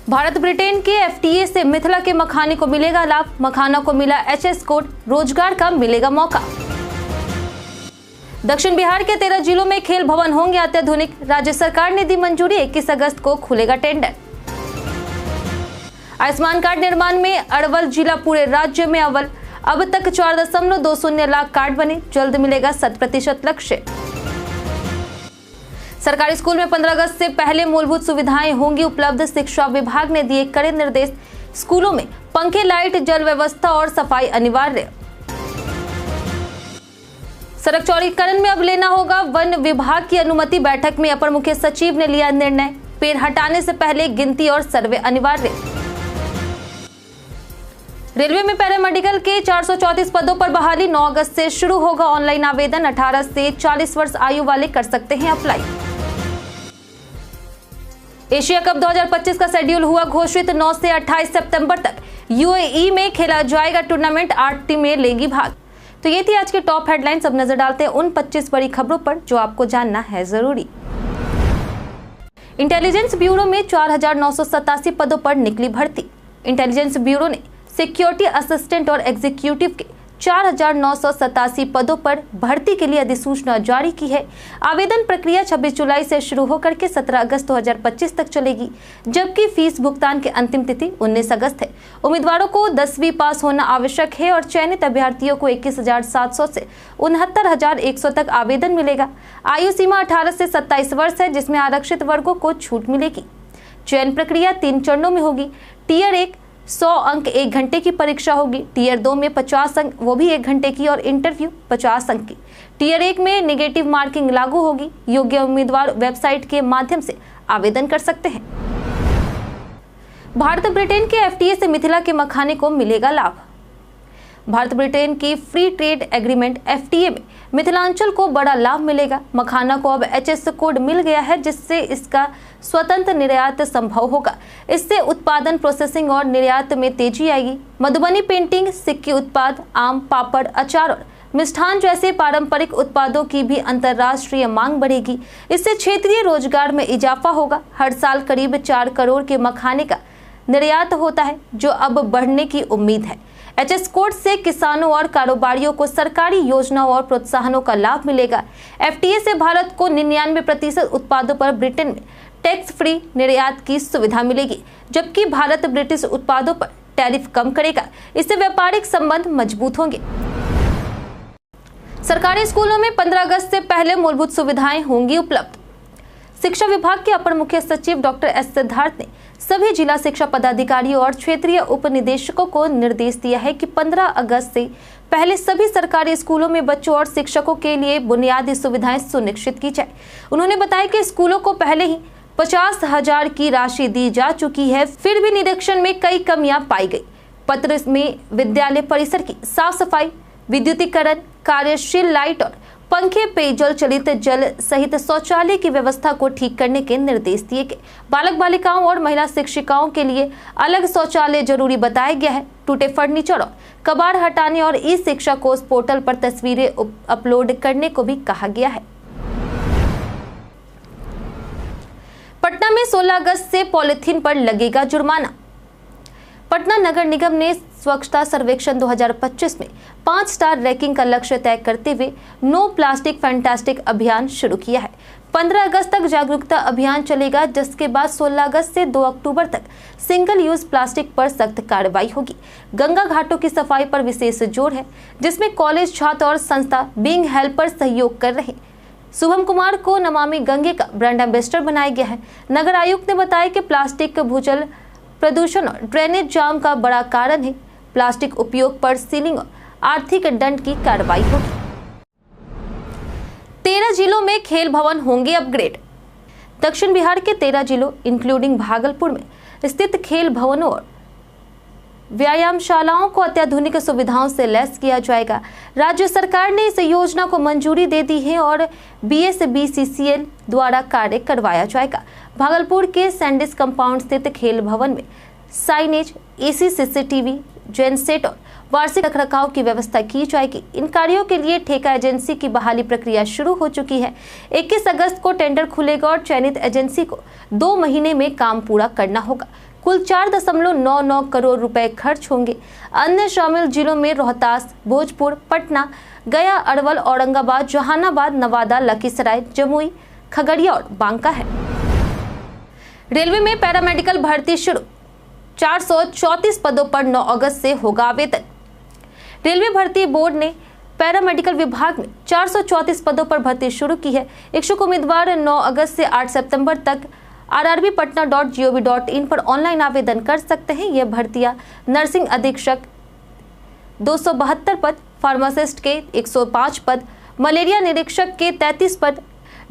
Bharat Britain के FTA से मिथिला के मखाने को मिलेगा लाभ, मखाना को मिला एचएस कोड, रोजगार का मिलेगा मौका। दक्षिण बिहार के 13 जिलों में खेल भवन होंगे अत्याधुनिक, राज्य सरकार ने दी मंजूरी, 21 अगस्त को खुलेगा टेंडर। आयुष्मान कार्ड निर्माण में अरवल जिला पूरे राज्य में अव्वल, अब तक 4.20 लाख कार्ड बने, जल्द मिलेगा 100% लक्ष्य। सरकारी स्कूल में 15 अगस्त से पहले मूलभूत सुविधाएं होंगी उपलब्ध, शिक्षा विभाग ने दिए कड़े निर्देश, स्कूलों में पंखे, लाइट, जल व्यवस्था और सफाई अनिवार्य। सड़क चौड़ीकरण में अब लेना होगा वन विभाग की अनुमति, बैठक में अपर मुख्य सचिव ने लिया निर्णय, पेड़ हटाने से पहले गिनती और सर्वे अनिवार्य। रेलवे में पैरामेडिकल के 434 पदों पर बहाली, 9 अगस्त से शुरू होगा ऑनलाइन आवेदन, 18 से 40 वर्ष आयु वाले कर सकते हैं अप्लाई। एशिया कप 2025 का शेड्यूल हुआ घोषित, 9 से 28 सितंबर तक यूएई में खेला जाएगा टूर्नामेंट, 8 टीमें लेंगी भाग। तो ये थी आज की टॉप हेडलाइंस। अब नजर डालते हैं उन 25 बड़ी खबरों पर जो आपको जानना है जरूरी। इंटेलिजेंस ब्यूरो में 4,987 पदों पर निकली भर्ती। इंटेलिजेंस ब्यूरो ने सिक्योरिटी असिस्टेंट और एग्जीक्यूटिव के 4,987 पदों पर भर्ती के लिए अधिसूचना जारी की है। आवेदन प्रक्रिया 26 जुलाई से शुरू होकर के 17 अगस्त 2025 तक चलेगी, जबकि फीस भुगतान की अंतिम तिथि 19 अगस्त है। उम्मीदवारों को 10वीं पास होना आवश्यक है और चयनित अभ्यर्थियों को 21,700 से 69,100 तक आवेदन मिलेगा। आयु सीमा 18 से 27 वर्ष है, जिसमें आरक्षित वर्गों को छूट मिलेगी। चयन प्रक्रिया 3 चरणों में होगी। टियर 1 100 अंक 1 घंटे की परीक्षा होगी, टियर 2 में 50 अंक वो भी 1 घंटे की और इंटरव्यू 50 अंक की। टियर 1 में नेगेटिव मार्किंग लागू होगी। योग्य उम्मीदवार वेबसाइट के माध्यम से आवेदन कर सकते हैं। भारत ब्रिटेन के एफटीए से मिथिला के मखाने को मिलेगा लाभ। भारत ब्रिटेन की फ्री ट्रेड एग्रीमेंट एफटीए में मिथिलांचल को बड़ा लाभ मिलेगा। मखाना को अब एचएस कोड मिल गया है, जिससे इसका स्वतंत्र निर्यात संभव होगा। इससे उत्पादन, प्रोसेसिंग और निर्यात में तेजी आएगी। मधुबनी पेंटिंग, सिक्की उत्पाद, आम, पापड़, अचार और मिष्ठान जैसे पारंपरिक उत्पादों की भी अंतर्राष्ट्रीय मांग बढ़ेगी। इससे क्षेत्रीय रोजगार में इजाफा होगा। हर साल करीब 4 करोड़ के मखाने का निर्यात होता है, जो अब बढ़ने की उम्मीद है। एचएस कोड से किसानों और कारोबारियों को सरकारी योजनाओं और प्रोत्साहनों का लाभ मिलेगा। एफटीए से भारत को 99% उत्पादों पर ब्रिटेन में टैक्स फ्री निर्यात की सुविधा मिलेगी, जबकि भारत ब्रिटिश उत्पादों पर टैरिफ कम करेगा। इससे व्यापारिक संबंध मजबूत होंगे। सरकारी स्कूलों में 15 अगस्त से पहले मूलभूत सुविधाएं होंगी उपलब्ध। शिक्षा विभाग के अपर मुख्य सचिव डॉक्टर एस सिद्धार्थ ने सभी जिला शिक्षा पदाधिकारियों और क्षेत्रीय उप निदेशकों को निर्देश दिया है कि 15 अगस्त से पहले सभी सरकारी स्कूलों में बच्चों और शिक्षकों के लिए बुनियादी सुविधाएं सुनिश्चित की जाए। उन्होंने बताया कि स्कूलों को पहले ही 50,000 की राशि दी जा चुकी है, फिर भी निरीक्षण में कई कमियां पाई गई। पत्र में विद्यालय परिसर की साफ सफाई, विद्युतीकरण, कार्यशील लाइट और पंखे, पेयजल चलित जल सहित शौचालय की व्यवस्था को ठीक करने के निर्देश दिए गए। बालक बालिकाओं और महिला शिक्षिकाओं के लिए अलग शौचालय जरूरी बताया गया है। टूटे फर्नीचर और कबाड़ हटाने और ई शिक्षा कोष पोर्टल पर तस्वीरें अपलोड करने को भी कहा गया है। पटना में 16 अगस्त से पॉलीथीन पर लगेगा जुर्माना। पटना नगर निगम ने स्वच्छता सर्वेक्षण 2025 में 5 स्टार रैंकिंग का लक्ष्य तय करते हुए नो प्लास्टिक फैंटास्टिक अभियान शुरू किया है। 15 अगस्त तक जागरूकता अभियान चलेगा, जिसके बाद 16 अगस्त से 2 अक्टूबर तक सिंगल यूज प्लास्टिक पर सख्त कार्रवाई होगी। गंगा घाटों की सफाई पर विशेष जोर है, जिसमें कॉलेज, छात्र और संस्था बीइंग हेल्पर सहयोग कर रहे हैं। शुभम कुमार को नमामि गंगे का ब्रांड एम्बेसडर बनाया गया है। नगर आयुक्त ने बताया कि प्लास्टिक भूजल प्रदूषण और ड्रेनेज जाम का बड़ा कारण है। प्लास्टिक उपयोग पर सीलिंग और आर्थिक दंड की कार्रवाई होगी। 13 जिलों में खेल भवन होंगे अपग्रेड। दक्षिण बिहार के 13 जिलों इंक्लूडिंग भागलपुर में स्थित खेल भवनों और व्यायामशालाओं को अत्याधुनिक सुविधाओं से लैस किया जाएगा। राज्य सरकार ने इस योजना को मंजूरी दे दी है और BSBCCL द्वारा कार्य करवाया जाएगा। भागलपुर के सैंडिस कंपाउंड स्थित खेल भवन में साइनेज, AC, CCTV, जेनसेट और वार्षिक रखरखाव की व्यवस्था की जाएगी। इन कार्यों के लिए ठेका एजेंसी की बहाली प्रक्रिया शुरू हो चुकी है। 21 अगस्त को टेंडर खुलेगा और चयनित एजेंसी को 2 महीने में काम पूरा करना होगा। कुल 4.99 करोड़ रुपए खर्च होंगे। अन्य शामिल जिलों में रोहतास, भोजपुर, पटना, गया, अरवल, औरंगाबाद, जहानाबाद, नवादा, लखीसराय, जमुई, खगड़िया और बांका है। रेलवे में पैरामेडिकल भर्ती शुरू, 434 पदों पर 9 अगस्त से होगा आवेदन। रेलवे भर्ती बोर्ड ने पैरामेडिकल विभाग में 434 पदों पर भर्ती शुरू की है। इच्छुक उम्मीदवार 9 अगस्त से 8 सितंबर तक rrbpatna.gov.in पर ऑनलाइन आवेदन कर सकते हैं। यह भर्तियां नर्सिंग अधीक्षक 272 पद, फार्मासिस्ट के 105 पद, मलेरिया निरीक्षक के 33 पद,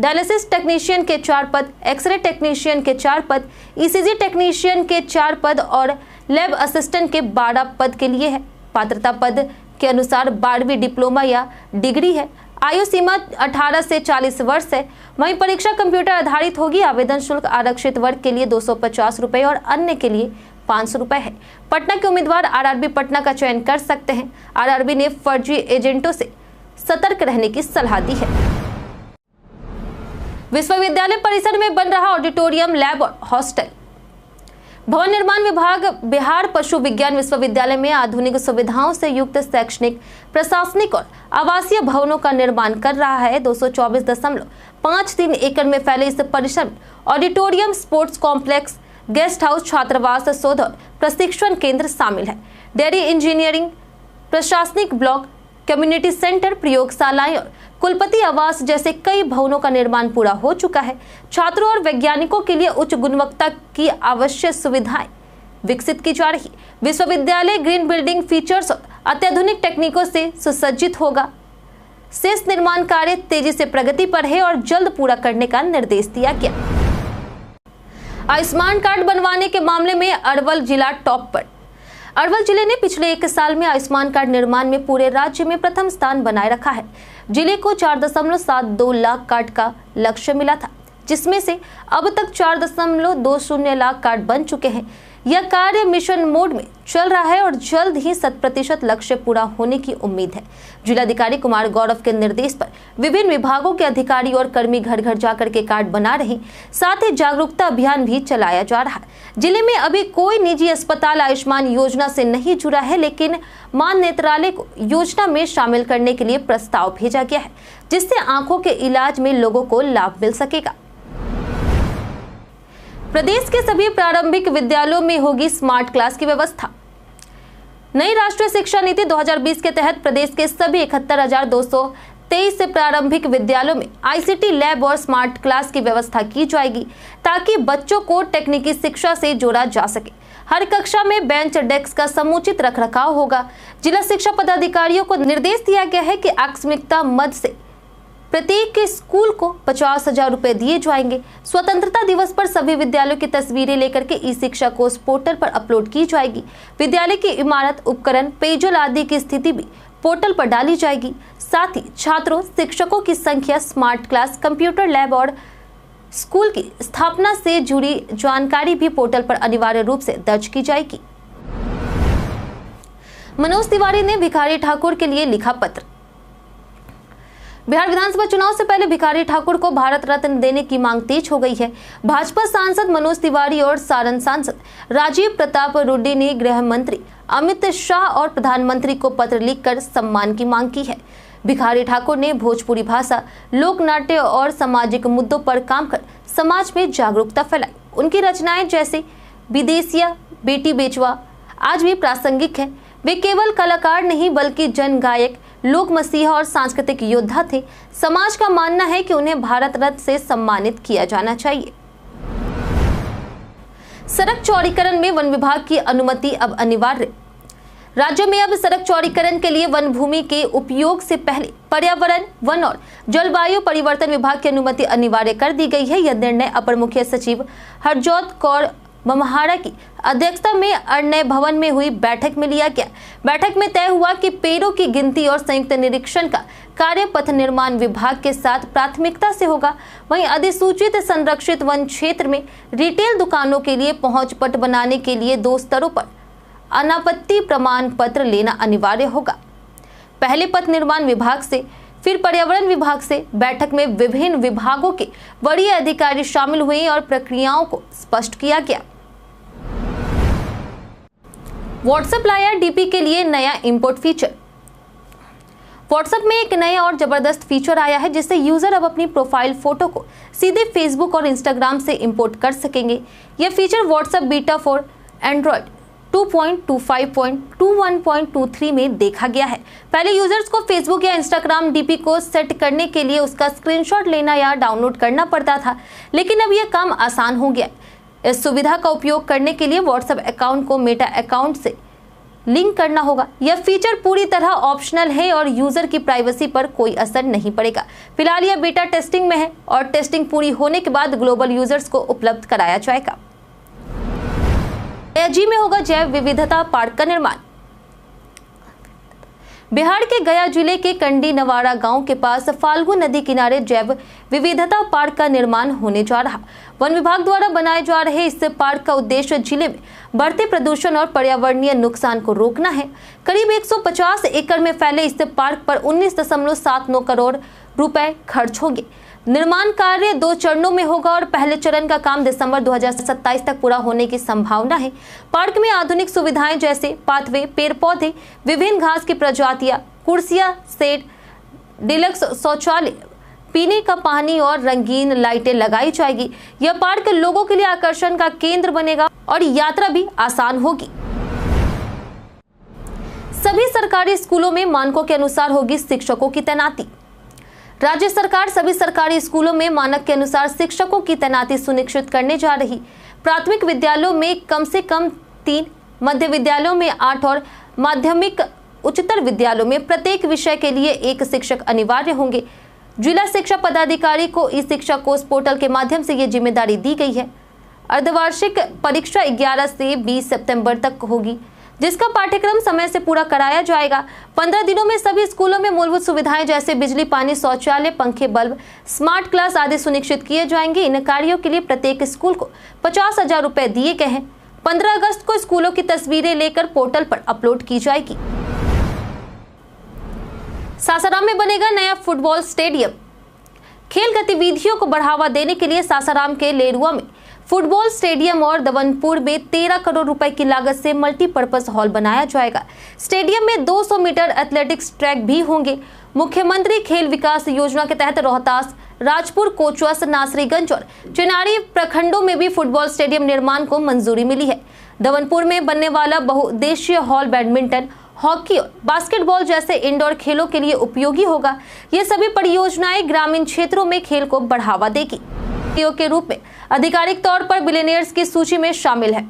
डायलिसिस टेक्नीशियन के 4 पद, एक्सरे टेक्नीशियन के 4 पद, ईसीजी टेक्नीशियन के 4 पद और लैब असिस्टेंट के 12 पद के लिए है। पात्रता पद के अनुसार 12वीं डिप्लोमा या डिग्री है। आयु सीमा 18 से 40 वर्ष है। वहीं परीक्षा कंप्यूटर आधारित होगी। आवेदन शुल्क आरक्षित वर्ग के लिए 250 रुपए और अन्य के लिए 500 रुपए है। पटना के उम्मीदवार आरआरबी पटना का चयन कर सकते हैं। आरआरबी ने फर्जी एजेंटों से सतर्क रहने की सलाह दी है। विश्वविद्यालय परिसर में बन रहा ऑडिटोरियम, लैब और हॉस्टल। भवन निर्माण विभाग बिहार पशु विज्ञान विश्वविद्यालय में आधुनिक सुविधाओं से युक्त शैक्षणिक, प्रशासनिक और आवासीय भवनों का निर्माण कर रहा है। 224.53 एकड़ में फैले इस परिसर में auditorium, sports complex, guest house, छात्रावास, शोध और प्रशिक्षण केंद्र शामिल है। डेयरी इंजीनियरिंग, प्रशासनिक ब्लॉक, कम्युनिटी सेंटर, प्रयोगशालाएं और कुलपति आवास जैसे कई भवनों का निर्माण पूरा हो चुका है। छात्रों और वैज्ञानिकों के लिए उच्च गुणवत्ता की आवश्यक सुविधाएं विकसित की जा रही। विश्वविद्यालय ग्रीन बिल्डिंग फीचर्स और अत्याधुनिक तकनीकों से सुसज्जित होगा। शेष निर्माण कार्य तेजी से प्रगति पर है और जल्द पूरा करने का निर्देश दिया गया। आयुष्मान कार्ड बनवाने के मामले में अरवल जिला टॉप पर। अरवल जिले ने पिछले 1 साल में आयुष्मान कार्ड निर्माण में पूरे राज्य में प्रथम स्थान बनाए रखा है। जिले को 4.72 लाख कार्ड का लक्ष्य मिला था, जिसमें से अब तक 4.20 लाख कार्ड बन चुके हैं। यह कार्य मिशन मोड में चल रहा है और जल्द ही 100% लक्ष्य पूरा होने की उम्मीद है। जिलाधिकारी कुमार गौरव के निर्देश पर विभिन्न विभागों के अधिकारी और कर्मी घर घर जाकर के कार्ड बना रहे, साथ ही जागरूकता अभियान भी चलाया जा रहा है। जिले में अभी कोई निजी अस्पताल आयुष्मान योजना से नहीं जुड़ा है, लेकिन मां नेत्रालय को योजना में शामिल करने के लिए प्रस्ताव भेजा गया है, जिससे आंखों के इलाज में लोगों को लाभ मिल सकेगा। प्रदेश के सभी प्रारंभिक विद्यालयों में होगी स्मार्ट क्लास की व्यवस्था। नई राष्ट्रीय शिक्षा नीति 2020 के तहत प्रदेश के सभी 71,223 प्रारंभिक विद्यालयों में आईसीटी लैब और स्मार्ट क्लास की व्यवस्था की जाएगी, ताकि बच्चों को तकनीकी शिक्षा से जोड़ा जा सके। हर कक्षा में बेंच डेस्क का समुचित रखरखाव होगा। जिला शिक्षा पदाधिकारियों को निर्देश दिया गया है कि आकस्मिकता मद से प्रत्येक स्कूल को 50,000 रुपए दिए जाएंगे। स्वतंत्रता दिवस पर सभी विद्यालयों की तस्वीरें लेकर के ई शिक्षा कोष पोर्टल पर अपलोड की जाएगी। विद्यालय की इमारत, उपकरण, पेयजल आदि की स्थिति भी पोर्टल पर डाली जाएगी। साथ ही छात्रों, शिक्षकों की संख्या, स्मार्ट क्लास, कंप्यूटर लैब और स्कूल की स्थापना से जुड़ी जानकारी भी पोर्टल पर अनिवार्य रूप से दर्ज की जाएगी। मनोज तिवारी ने भिखारी ठाकुर के लिए लिखा पत्र। बिहार विधानसभा चुनाव से पहले भिखारी ठाकुर को भारत रत्न देने की मांग तेज हो गई है। भाजपा सांसद मनोज तिवारी और सारण सांसद राजीव प्रताप रूडी ने गृह मंत्री अमित शाह और प्रधानमंत्री को पत्र लिखकर सम्मान की मांग की है। भिखारी ठाकुर ने भोजपुरी भाषा, लोक नाट्य और सामाजिक मुद्दों पर काम कर समाज में जागरूकता फैलाई। उनकी रचनाएं जैसे विदेशिया, बेटी बेचवा आज भी प्रासंगिक है। वे केवल कलाकार नहीं बल्कि जन गायक, लोक मसीहा और सांस्कृतिक योद्धा थे। समाज का मानना है कि उन्हें भारत रत्न से सम्मानित किया जाना चाहिए। सड़क चौड़ीकरण में वन विभाग की अनुमति अब अनिवार्य। राज्य में अब सड़क चौड़ीकरण के लिए वन भूमि के उपयोग से पहले पर्यावरण, वन और जलवायु परिवर्तन विभाग की अनुमति अनिवार्य कर दी गई है। यह निर्णय अपर मुख्य सचिव हरजोत कौर ममहारा की अध्यक्षता में अरण्य भवन में हुई बैठक में लिया गया। बैठक में तय हुआ कि पेड़ों की गिनती और संयुक्त निरीक्षण का कार्य पथ निर्माण विभाग के साथ प्राथमिकता से होगा। वहीं अधिसूचित संरक्षित वन क्षेत्र में रिटेल दुकानों के लिए पहुंच पट बनाने के लिए 2 स्तरों पर अनापत्ति प्रमाण पत्र लेना अनिवार्य होगा। पहले पथ निर्माण विभाग से, फिर पर्यावरण विभाग से। बैठक में विभिन्न विभागों के वरीय अधिकारी शामिल हुए और प्रक्रियाओं को स्पष्ट किया गया। व्हाट्सएप लाया डीपी के लिए नया इंपोर्ट फीचर। व्हाट्सएप में एक नया और जबरदस्त फीचर आया है जिससे यूजर अब अपनी प्रोफाइल फोटो को सीधे फेसबुक और इंस्टाग्राम से इंपोर्ट कर सकेंगे। यह feature WhatsApp beta for Android 2.25.21.23 में देखा गया है। पहले यूजर्स को फेसबुक या इंस्टाग्राम डीपी को सेट करने के लिए उसका स्क्रीनशॉट लेना या डाउनलोड करना पड़ता था, लेकिन अब यह काम आसान हो गया। इस सुविधा का उपयोग करने के लिए व्हाट्सएप अकाउंट को मेटा अकाउंट से लिंक करना होगा। यह फीचर पूरी तरह ऑप्शनल है और यूजर की प्राइवेसी पर कोई असर नहीं पड़ेगा। फिलहाल यह बीटा टेस्टिंग में है और टेस्टिंग पूरी होने के बाद ग्लोबल यूजर्स को उपलब्ध कराया जाएगा। गया में होगा जैव विविधता पार्क का निर्माण। बिहार के गया जिले के कंडी नवाड़ा गांव के पास फाल्गु नदी किनारे जैव विविधता पार्क का निर्माण होने जा रहा। वन विभाग द्वारा बनाए जा रहे इस पार्क का उद्देश्य जिले में बढ़ते प्रदूषण और पर्यावरणीय नुकसान को रोकना है। करीब 150 एकड़ में फैले इस पार्क पर 19.79 करोड़ रुपए खर्च होंगे। निर्माण कार्य 2 चरणों में होगा और पहले चरण का काम दिसंबर 2027 तक पूरा होने की संभावना है। पार्क में आधुनिक सुविधाएं जैसे पाथवे, पेड़ पौधे, विभिन्न घास की प्रजातियां, कुर्सियां, सेट, डिलक्स शौचालय, पीने का पानी और रंगीन लाइटें लगाई जाएगी। यह पार्क लोगों के लिए आकर्षण का केंद्र बनेगा और यात्रा भी आसान होगी। सभी सरकारी स्कूलों में मानकों के अनुसार होगी शिक्षकों की तैनाती। राज्य सरकार सभी सरकारी स्कूलों में मानक के अनुसार शिक्षकों की तैनाती सुनिश्चित करने जा रही। प्राथमिक विद्यालयों में कम से कम 3, मध्य विद्यालयों में 8 और माध्यमिक उच्चतर विद्यालयों में प्रत्येक विषय के लिए 1 शिक्षक अनिवार्य होंगे। जिला शिक्षा पदाधिकारी को ई शिक्षा कोष पोर्टल के माध्यम से ये जिम्मेदारी दी गई है। अर्धवार्षिक परीक्षा 11 से 20 सितंबर तक होगी, जिसका पाठ्यक्रम समय से पूरा कराया जाएगा। 15 दिनों में सभी स्कूलों में मूलभूत सुविधाएं जैसे बिजली, पानी, शौचालय, पंखे, बल्ब, स्मार्ट क्लास आदि सुनिश्चित किए जाएंगे। इन कार्यों के लिए प्रत्येक स्कूल को 50,000 रुपए दिए गए हैं। 15 अगस्त को स्कूलों की तस्वीरें लेकर पोर्टल पर अपलोड की जाएगी। सासाराम में बनेगा नया फुटबॉल स्टेडियम। खेल गतिविधियों को बढ़ावा देने के लिए सासाराम के लेरुआ में फुटबॉल स्टेडियम और दवनपुर में 13 करोड़ रुपए की लागत से मल्टीपर्पज हॉल बनाया जाएगा। स्टेडियम में 200 मीटर एथलेटिक्स ट्रैक भी होंगे। मुख्यमंत्री खेल विकास योजना के तहत रोहतास, राजपुर, कोचस, नासरीगंज और चिनारी प्रखंडों में भी फुटबॉल स्टेडियम निर्माण को मंजूरी मिली है। दवनपुर में बनने वाला बहुउद्देशीय हॉल बैडमिंटन, हॉकी और बास्केटबॉल जैसे इंडोर खेलों के लिए उपयोगी होगा। ये सभी परियोजनाएं ग्रामीण क्षेत्रों में खेल को बढ़ावा देगी। के रूप में आधिकारिक तौर पर बिलियनियर्स की सूची में शामिल है।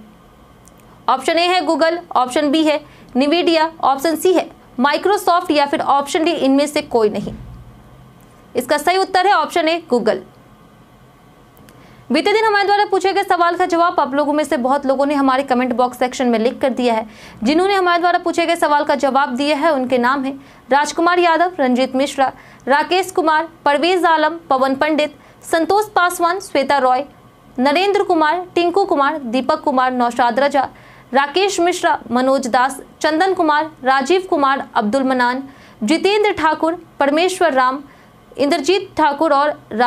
ऑप्शन ए है गूगल, ऑप्शन बी है निविडिया, ऑप्शन सी है माइक्रोसॉफ्ट या फिर ऑप्शन डी इनमें से कोई नहीं। इसका सही उत्तर है ऑप्शन ए गूगल। बीते दिन हमारे द्वारा पूछे गए सवाल का जवाब आप लोगों में से बहुत लोगों ने हमारे कमेंट बॉक्स सेक्शन में लिख कर दिया है। जिन्होंने हमारे द्वारा पूछे गए सवाल का जवाब दिया है उनके नाम है राजकुमार यादव, रंजीत मिश्रा, राकेश कुमार, परवेज आलम, पवन पंडित, संतोष पासवान, श्वेता रॉय, नरेंद्र कुमार, टिंकू कुमार, दीपक कुमार, नौशाद रजा, राकेश मिश्रा, मनोज दास, चंदन कुमार, राजीव कुमार, अब्दुल मनान, जितेंद्र ठाकुर, परमेश्वर राम, इंद्रजीत ठाकुर और राज